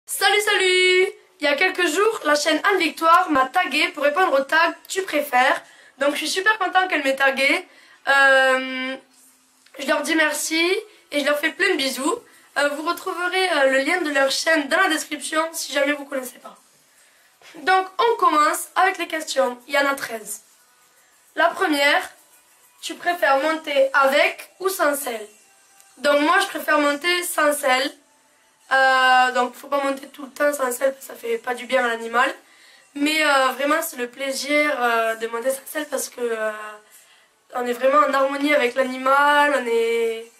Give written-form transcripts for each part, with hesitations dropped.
Salut salut! Il y a quelques jours, la chaîne Anne Victoire m'a tagué pour répondre au tag tu préfères. Donc je suis super contente qu'elle m'ait tagué. Je leur dis merci et je leur fais plein de bisous. Vous retrouverez le lien de leur chaîne dans la description si jamais vous ne connaissez pas. Donc on commence avec les questions. Il y en a 13. La première, tu préfères monter avec ou sans selle? Donc moi je préfère monter sans selle. Donc faut pas monter tout le temps sans selle parce que ça fait pas du bien à l'animal. Mais vraiment c'est le plaisir de monter sans selle parce que on est vraiment en harmonie avec l'animal, on est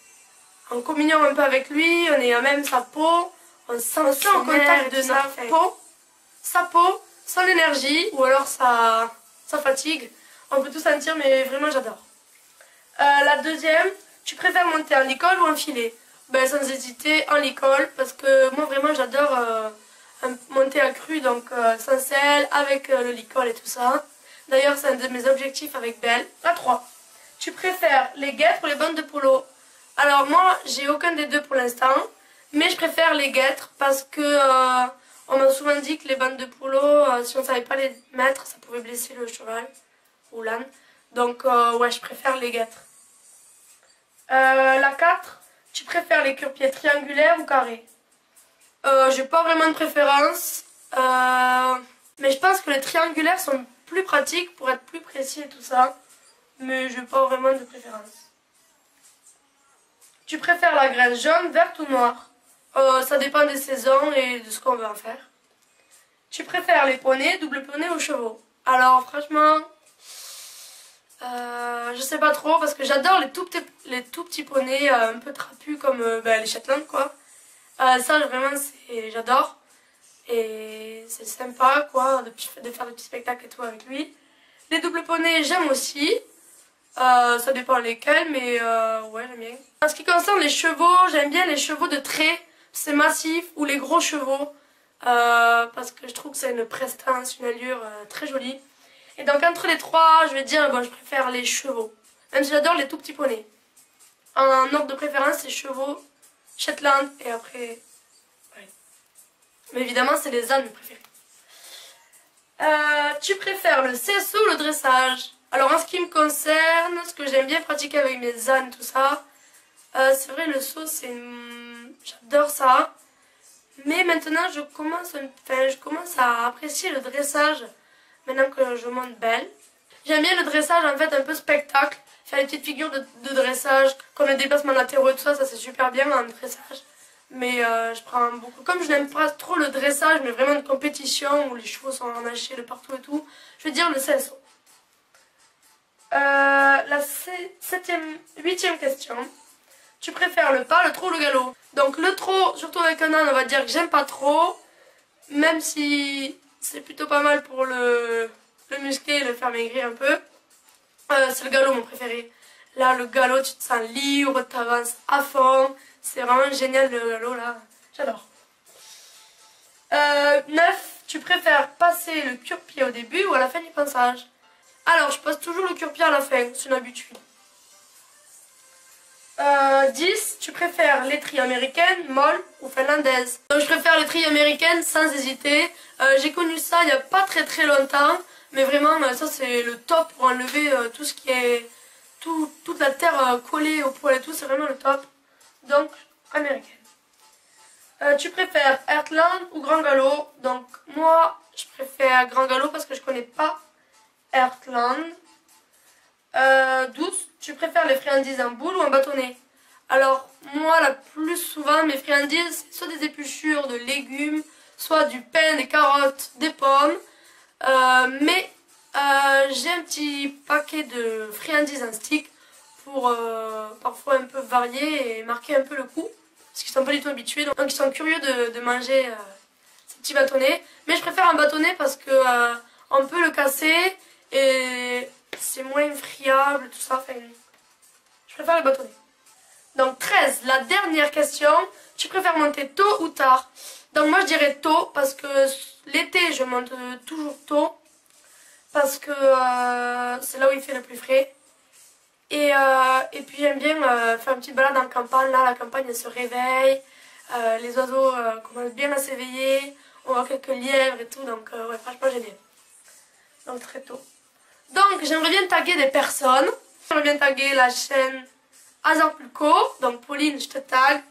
en communion un peu avec lui, on est à même sa peau, on se sent en contact de sa peau, son énergie ou alors sa fatigue. On peut tout sentir mais vraiment j'adore. La deuxième, tu préfères monter en licol ou en filet? Ben, sans hésiter en licol parce que moi vraiment j'adore monter à cru, donc sans selle, avec le licol et tout ça. D'ailleurs c'est un de mes objectifs avec Belle. La 3. Tu préfères les guêtres ou les bandes de polo? Alors moi j'ai aucun des deux pour l'instant, mais je préfère les guêtres parce que on m'a souvent dit que les bandes de polo, si on ne savait pas les mettre, ça pouvait blesser le cheval ou l'âne. Donc ouais, je préfère les guêtres. La 4. Tu préfères les cure-pieds triangulaires ou carrés? J'ai pas vraiment de préférence, mais je pense que les triangulaires sont plus pratiques pour être plus précis et tout ça, mais j'ai pas vraiment de préférence. Tu préfères la graisse jaune, verte ou noire? Ça dépend des saisons et de ce qu'on veut en faire. Tu préfères les poneys, double poney ou chevaux? Alors franchement, je sais pas trop parce que j'adore les tout petits poneys un peu trapus comme les Shetland quoi. Ça vraiment j'adore et c'est sympa quoi de faire des petits spectacles et tout avec lui. Les doubles poneys j'aime aussi, ça dépend lesquels mais ouais j'aime bien. En ce qui concerne les chevaux, j'aime bien les chevaux de trait, c'est massif, ou les gros chevaux parce que je trouve que c'est une prestance, une allure très jolie. Et donc entre les trois, je vais dire, bon, je préfère les chevaux. Même si j'adore les tout petits poneys. En ordre de préférence, c'est chevaux, Shetland et après... Ouais. Mais évidemment, c'est les ânes mes préférés. Tu préfères le CSO ou le dressage? Alors en ce qui me concerne, ce que j'aime bien pratiquer avec mes ânes, tout ça, c'est vrai, le saut, j'adore ça. Mais maintenant, je commence à apprécier le dressage. Maintenant que je monte Belle. J'aime bien le dressage en fait un peu spectacle. Faire des petites figures de dressage, comme les déplacements latéraux et tout ça, ça c'est super bien en dressage. Mais je prends beaucoup. Comme je n'aime pas trop le dressage, mais vraiment de compétition où les chevaux sont enhachés de partout et tout, je vais dire le CSO. La huitième question. Tu préfères le pas, le trot ou le galop? Donc le trot, surtout avec un âne, on va dire que j'aime pas trop. Même si c'est plutôt pas mal pour le muscler et le faire maigrir un peu. C'est le galop mon préféré. Là, le galop, tu te sens libre, tu avances à fond. C'est vraiment génial le galop là. J'adore. 9. Tu préfères passer le cure-pied au début ou à la fin du pansage? Alors, je passe toujours le cure-pied à la fin, c'est une habitude. 10. Tu préfères les trilles américaines, molles ou finlandaises? Donc je préfère les trilles américaines sans hésiter. J'ai connu ça il n'y a pas très longtemps. Mais vraiment ça c'est le top pour enlever tout ce qui est... toute la terre collée au poil et tout. C'est vraiment le top. Donc américaine. Tu préfères Heartland ou Grand Galop? Donc moi je préfère Grand Galop parce que je connais pas Heartland. 12. Tu préfères les friandises en boule ou en bâtonnet? Alors, moi, la plus souvent, mes friandises, c'est soit des épluchures de légumes, soit du pain, des carottes, des pommes. Mais j'ai un petit paquet de friandises en stick pour parfois un peu varier et marquer un peu le coup. Parce qu'ils sont pas du tout habitués, donc ils sont curieux de manger ces petits bâtonnets. Mais je préfère un bâtonnet parce que on peut le casser et... c'est moins friable, tout ça. Enfin, je préfère le bâtonnet. Donc 13, la dernière question. Tu préfères monter tôt ou tard? Donc moi je dirais tôt parce que l'été je monte toujours tôt. Parce que c'est là où il fait le plus frais. Et puis j'aime bien faire une petite balade en campagne. Là la campagne elle se réveille. Les oiseaux commencent bien à s'éveiller. On voit quelques lièvres et tout, donc ouais, franchement génial. Donc très tôt. Donc j'aimerais bien taguer des personnes. J'aimerais bien taguer la chaîne Hazard Pulco. Donc Pauline, je te tague.